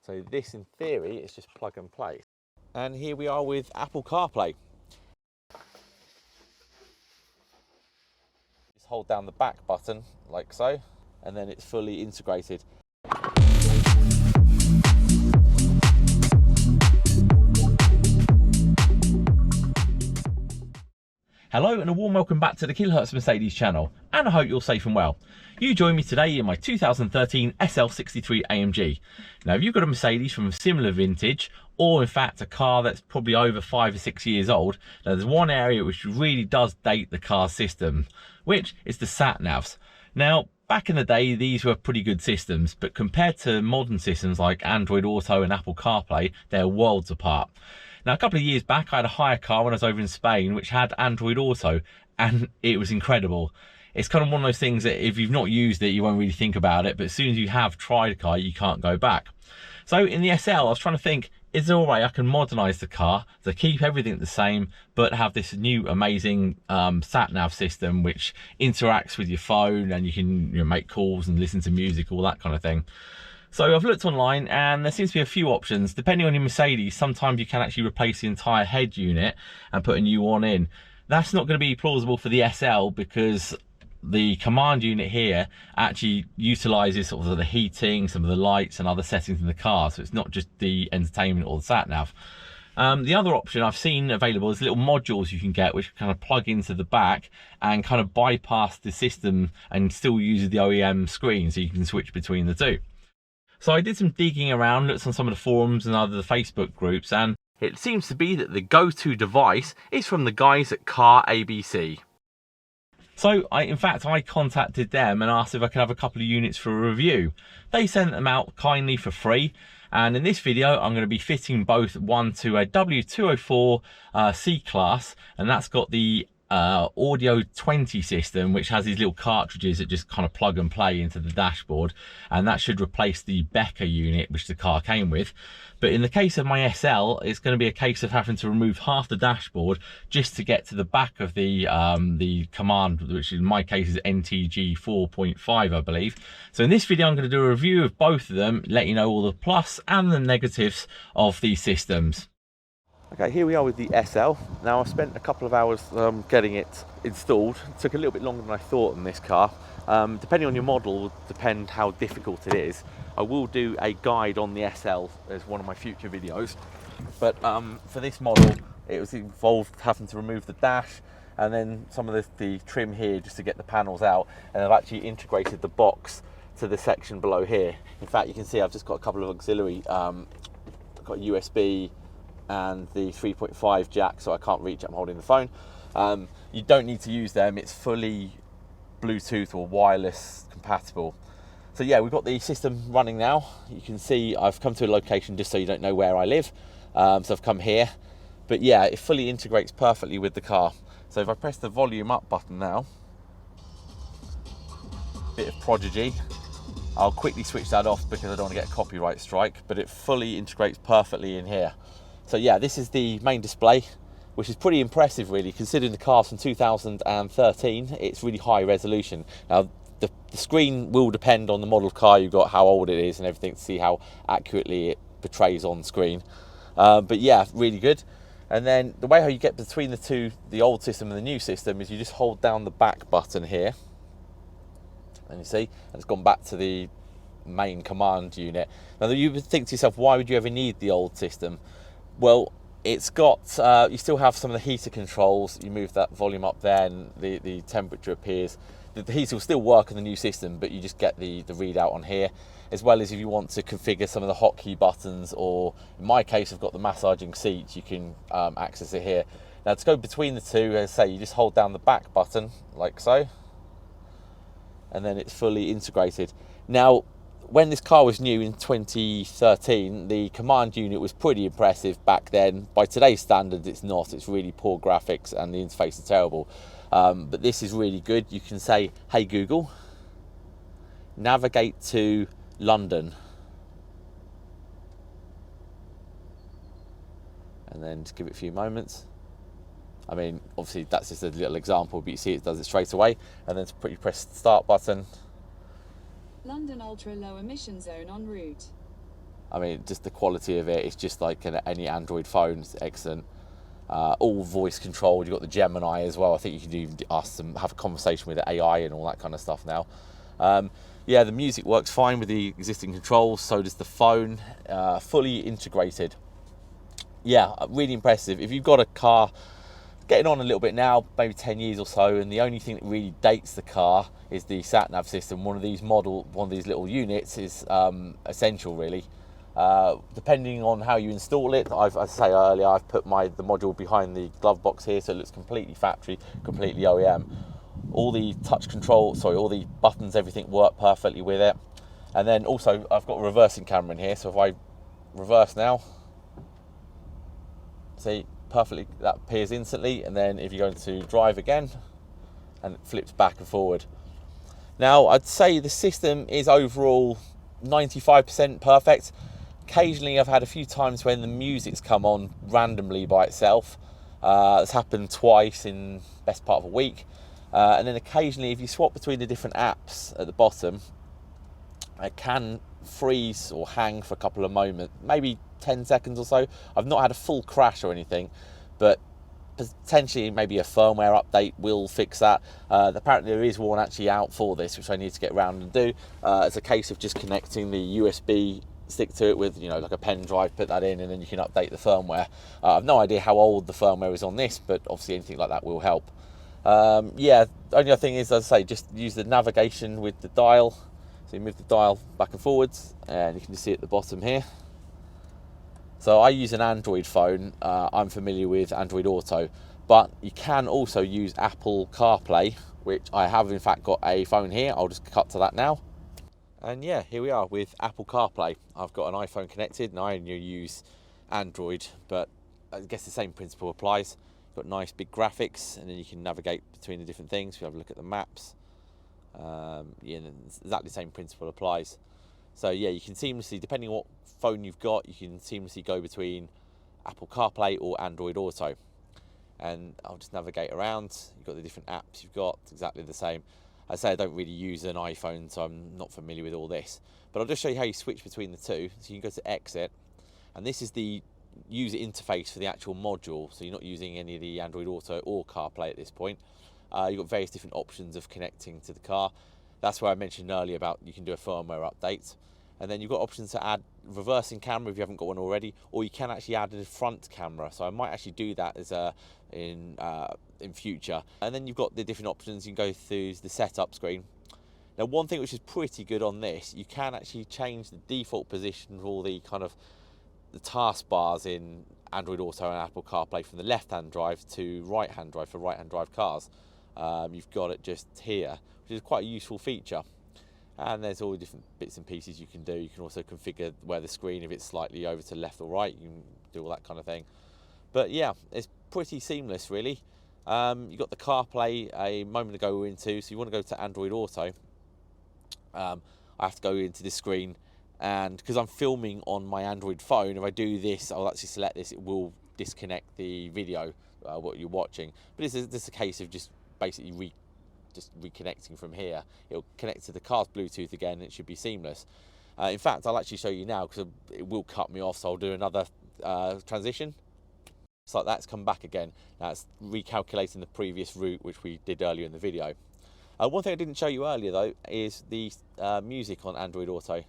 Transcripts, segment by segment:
So this, in theory, is just plug and play. And here we are with Apple CarPlay. Just hold down the back button like so, and then it's fully integrated. Hello and a warm welcome back to the Kilohertz Mercedes channel, and I hope you're safe and well. You join me today in my 2013 SL63 AMG. Now, if you've got a Mercedes from a similar vintage, or in fact a car that's probably over 5 or 6 years old, now there's one area which really does date the car's system, which is the SatNavs. Now, back in the day, these were pretty good systems, but compared to modern systems like Android Auto and Apple CarPlay, they're worlds apart. Now, a couple of years back, I had a hire car when I was over in Spain, which had Android Auto, and it was incredible. It's kind of one of those things that if you've not used it, you won't really think about it, but as soon as you have tried a car, you can't go back. So in the SL, I was trying to think, is there a way I can modernize the car to keep everything the same, but have this new amazing sat-nav system which interacts with your phone, and you can make calls and listen to music, all that kind of thing. So I've looked online, and there seems to be a few options. Depending on your Mercedes, sometimes you can actually replace the entire head unit and put a new one in. That's not going to be plausible for the SL because the command unit here actually utilizes sort of the heating, some of the lights and other settings in the car. So it's not just the entertainment or the sat nav. The other option I've seen available is little modules you can get which kind of plug into the back and kind of bypass the system and still use the OEM screen, so you can switch between the two. So I did some digging around, looked on some of the forums and other Facebook groups, and it seems to be that the go-to device is from the guys at CARABC. So in fact, I contacted them and asked if I could have a couple of units for a review. They sent them out kindly for free. And in this video, I'm going to be fitting both one to a W204 C-Class, and that's got the Audio 20 system, which has these little cartridges that just kind of plug and play into the dashboard, and that should replace the Becker unit which the car came with. But in the case of my SL, it's going to be a case of having to remove half the dashboard just to get to the back of the command, which in my case is NTG 4.5, I believe. So in this video, I'm going to do a review of both of them, let you know all the plus and the negatives of these systems. Okay, here we are with the SL. Now, I spent a couple of hours getting it installed. It took a little bit longer than I thought in this car. Depending on your model, will depend how difficult it is. I will do a guide on the SL as one of my future videos. But for this model, it was involved having to remove the dash and then some of the trim here just to get the panels out. And I've actually integrated the box to the section below here. In fact, you can see I've just got a couple of auxiliary, I've got a USB and the 3.5 jack, so I can't reach it, I'm holding the phone. You don't need to use them, it's fully Bluetooth or wireless compatible. So yeah, we've got the system running now. You can see I've come to a location just so you don't know where I live. So I've come here, but yeah, it fully integrates perfectly with the car. So if I press the volume up button now, bit of prodigy, I'll quickly switch that off because I don't want to get a copyright strike, but it fully integrates perfectly in here. So yeah, this is the main display, which is pretty impressive really, considering the car's from 2013, it's really high resolution. Now, the screen will depend on the model of car you've got, how old it is and everything, to see how accurately it portrays on screen. But yeah, really good. And then the way how you get between the two, the old system and the new system, is you just hold down the back button here. And you see, and it's gone back to the main command unit. Now you would think to yourself, why would you ever need the old system? Well, it's got, you still have some of the heater controls. You move that volume up there and the temperature appears. The heater will still work on the new system, but you just get the readout on here, as well as if you want to configure some of the hotkey buttons, or in my case, I've got the massaging seats, you can access it here. Now to go between the two, as I say, you just hold down the back button like so, and then it's fully integrated. Now, when this car was new in 2013, the command unit was pretty impressive back then. By today's standards, it's not. It's really poor graphics and the interface is terrible. But this is really good. You can say, hey Google, navigate to London. And then just give it a few moments. I mean, obviously that's just a little example, but you see it does it straight away. And then you press the start button. London ultra low emission zone en route. I mean, just the quality of it is just like any Android phone. It's excellent. All voice controlled. You've got the Gemini as well. I think you can even ask them, have a conversation with the AI and all that kind of stuff now. Yeah, the music works fine with the existing controls. So does the phone. Fully integrated. Yeah, really impressive. If you've got a car getting on a little bit now, maybe 10 years or so, and the only thing that really dates the car is the SatNav system, one of these little units is essential, really. Depending on how you install it, as I say earlier, I've put the module behind the glove box here, so it looks completely factory, completely OEM. All the all the buttons, everything work perfectly with it. And then also I've got a reversing camera in here, so if I reverse now, see, perfectly, that appears instantly. And then if you go into drive again, and it flips back and forward. Now, I'd say the system is overall 95% perfect. Occasionally I've had a few times when the music's come on randomly by itself. It's happened twice in best part of a week. And then occasionally if you swap between the different apps at the bottom, it can freeze or hang for a couple of moments, maybe 10 seconds or so. I've not had a full crash or anything, but potentially maybe a firmware update will fix that. Apparently there is one actually out for this, which I need to get around and do. It's a case of just connecting the USB stick to it with, like a pen drive, put that in, and then you can update the firmware. I've no idea how old the firmware is on this, but obviously anything like that will help. Yeah, the only other thing is, as I say, just use the navigation with the dial. So you move the dial back and forwards, and you can just see at the bottom here. So I use an Android phone. I'm familiar with Android Auto, but you can also use Apple CarPlay, which I have in fact got a phone here. I'll just cut to that now. And yeah, here we are with Apple CarPlay. I've got an iPhone connected, and I only use Android, but I guess the same principle applies. You've got nice big graphics, and then you can navigate between the different things. If you have a look at the maps, yeah, exactly the same principle applies. So yeah, you can seamlessly, depending on what phone you've got, you can seamlessly go between Apple CarPlay or Android Auto. And I'll just navigate around. You've got the different apps you've got, exactly the same. I say I don't really use an iPhone, so I'm not familiar with all this. But I'll just show you how you switch between the two. So you can go to Exit, and this is the user interface for the actual module. So you're not using any of the Android Auto or CarPlay at this point. You've got various different options of connecting to the car. That's where I mentioned earlier about you can do a firmware update. And then you've got options to add reversing camera if you haven't got one already, or you can actually add a front camera. So I might actually do that as in future. And then you've got the different options. You can go through the setup screen. Now, one thing which is pretty good on this, you can actually change the default position of all the kind of the taskbars in Android Auto and Apple CarPlay from the left-hand drive to right-hand drive for right-hand drive cars. You've got it just here, which is quite a useful feature. And there's all the different bits and pieces you can do. You can also configure where the screen, if it's slightly over to left or right, you can do all that kind of thing. But yeah, it's pretty seamless, really. You've got the CarPlay a moment ago we were into, so you want to go to Android Auto. I have to go into this screen, and because I'm filming on my Android phone, if I do this, I'll actually select this, it will disconnect the video, what you're watching. But this is a case of just basically reconnecting from here. It'll connect to the car's Bluetooth again, and it should be seamless. In fact, I'll actually show you now because it will cut me off, so I'll do another transition. So that's come back again. That's recalculating the previous route which we did earlier in the video. One thing I didn't show you earlier though is the music on Android Auto.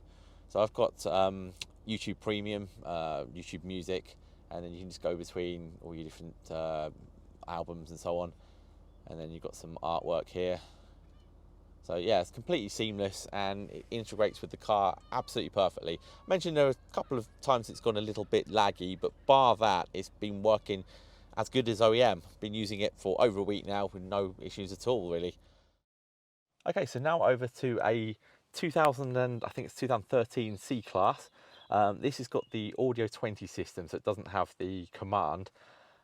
So I've got YouTube Premium, YouTube Music, and then you can just go between all your different albums and so on. And then you've got some artwork here. So yeah, it's completely seamless and it integrates with the car absolutely perfectly. I mentioned there are a couple of times it's gone a little bit laggy, but bar that, it's been working as good as OEM. Been using it for over a week now with no issues at all, really. Okay, so now over to a 2013 C-Class. This has got the Audio 20 system, so it doesn't have the command.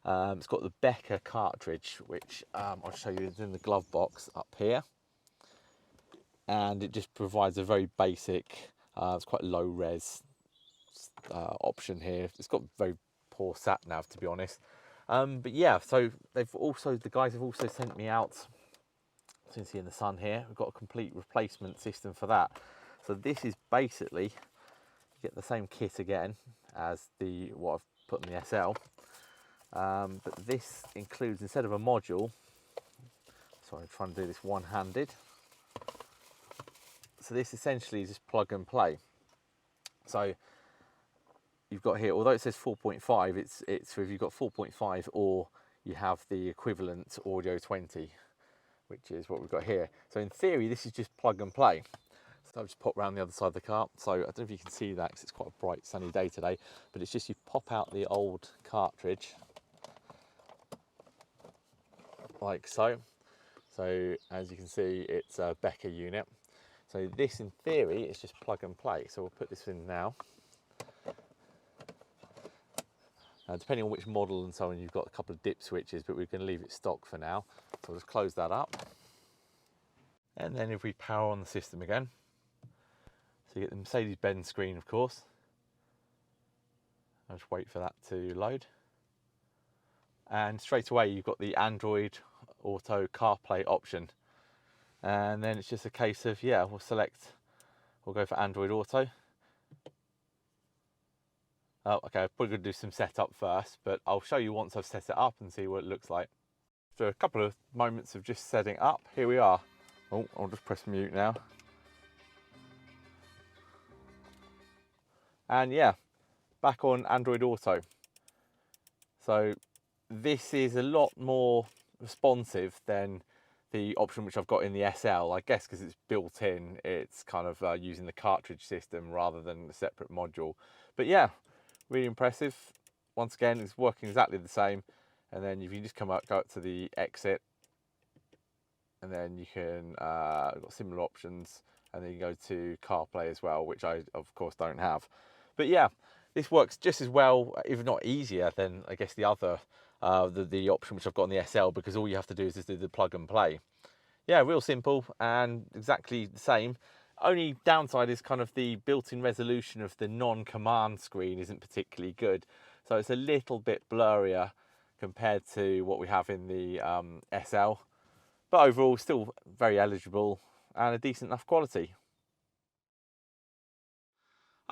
It's got the Becker cartridge, which I'll show you in the glove box up here. And it just provides a very basic, it's quite low res option here. It's got very poor SatNav, to be honest. But yeah, so the guys have also sent me out, since you're in the sun here, we've got a complete replacement system for that. So this is basically get the same kit again as what I've put in the SL, but this includes, instead of a module, sorry, I'm trying to do this one-handed. So this essentially is just plug and play. So you've got here, although it says 4.5, it's for if you've got 4.5 or you have the equivalent audio 20, which is what we've got here. So in theory, this is just plug and play. So I've just popped around the other side of the car. So I don't know if you can see that because it's quite a bright sunny day today, but it's just you pop out the old cartridge like so. So as you can see, it's a Becker unit. So this in theory is just plug and play. So we'll put this in now. Depending on which model and so on, you've got a couple of dip switches, but we're going to leave it stock for now. So we'll just close that up. And then if we power on the system again, so you get the Mercedes-Benz screen, of course. I'll just wait for that to load. And straight away, you've got the Android Auto CarPlay option. And then it's just a case of, yeah, we'll go for Android Auto. Oh, okay, I'm probably going to do some setup first, but I'll show you once I've set it up and see what it looks like. After a couple of moments of just setting up, here we are. Oh, I'll just press mute now. And yeah, back on Android Auto. So this is a lot more responsive than the option which I've got in the SL, I guess because it's built in, it's kind of using the cartridge system rather than a separate module. But yeah, really impressive. Once again, it's working exactly the same. And then if you just go up to the exit, and then you can, got similar options, and then you go to CarPlay as well, which I of course don't have. But yeah, this works just as well, if not easier, than I guess the other, the option which I've got on the SL, because all you have to do is just do the plug and play. Yeah, real simple and exactly the same. Only downside is kind of the built-in resolution of the non-command screen isn't particularly good. So it's a little bit blurrier compared to what we have in the SL. But overall, still very eligible and a decent enough quality.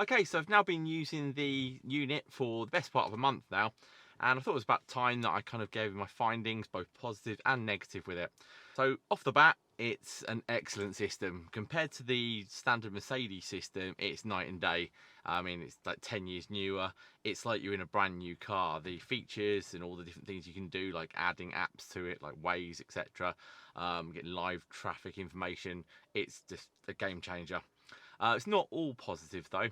Okay, so I've now been using the unit for the best part of a month now, and I thought it was about time that I kind of gave my findings, both positive and negative with it. So off the bat, it's an excellent system. Compared to the standard Mercedes system, it's night and day. I mean, it's like 10 years newer. It's like you're in a brand new car. The features and all the different things you can do, like adding apps to it, like Waze, etc., getting live traffic information, it's just a game changer. It's not all positive though.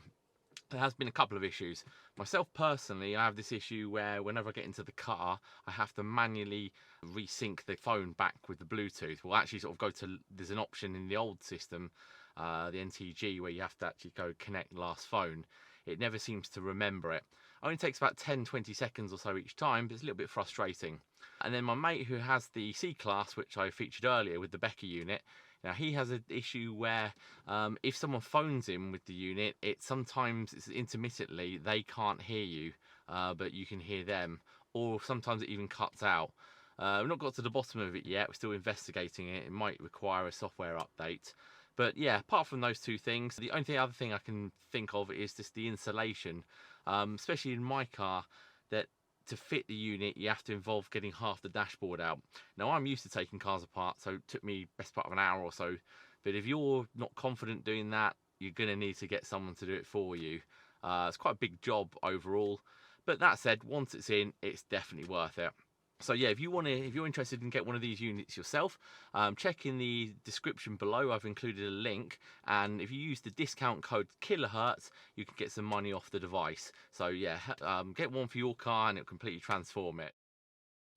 There has been a couple of issues. Myself personally, I have this issue where whenever I get into the car, I have to manually resync the phone back with the Bluetooth. We'll actually sort of go to, there's an option in the old system, the NTG, where you have to actually go connect last phone. It never seems to remember it. Only takes about 10-20 seconds or so each time, but it's a little bit frustrating. And then my mate who has the C-Class, which I featured earlier with the Becker unit, now he has an issue where if someone phones him with the unit, it's intermittently, they can't hear you, but you can hear them, or sometimes it even cuts out. We've not got to the bottom of it yet, we're still investigating it. It might require a software update. But yeah, apart from those two things, the only other thing I can think of is just the insulation, especially in my car, that to fit the unit you have to involve getting half the dashboard out. Now I'm used to taking cars apart, so it took me best part of an hour or so, but if you're not confident doing that, you're going to need to get someone to do it for you. It's quite a big job overall, but that said, once it's in, it's definitely worth it. So yeah, if you're interested in get one of these units yourself, check in the description below. I've included a link, and if you use the discount code kilohertz, you can get some money off the device. So yeah, get one for your car and it'll completely transform it.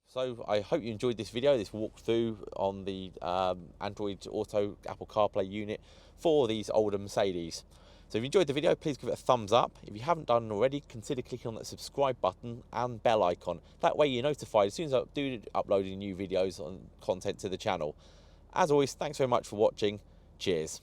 So I hope you enjoyed this video, this walkthrough on the Android Auto Apple CarPlay unit for these older Mercedes. So if you enjoyed the video, please give it a thumbs up. If you haven't done already, consider clicking on that subscribe button and bell icon. That way you're notified as soon as I do upload new videos on content to the channel. As always, thanks very much for watching. Cheers.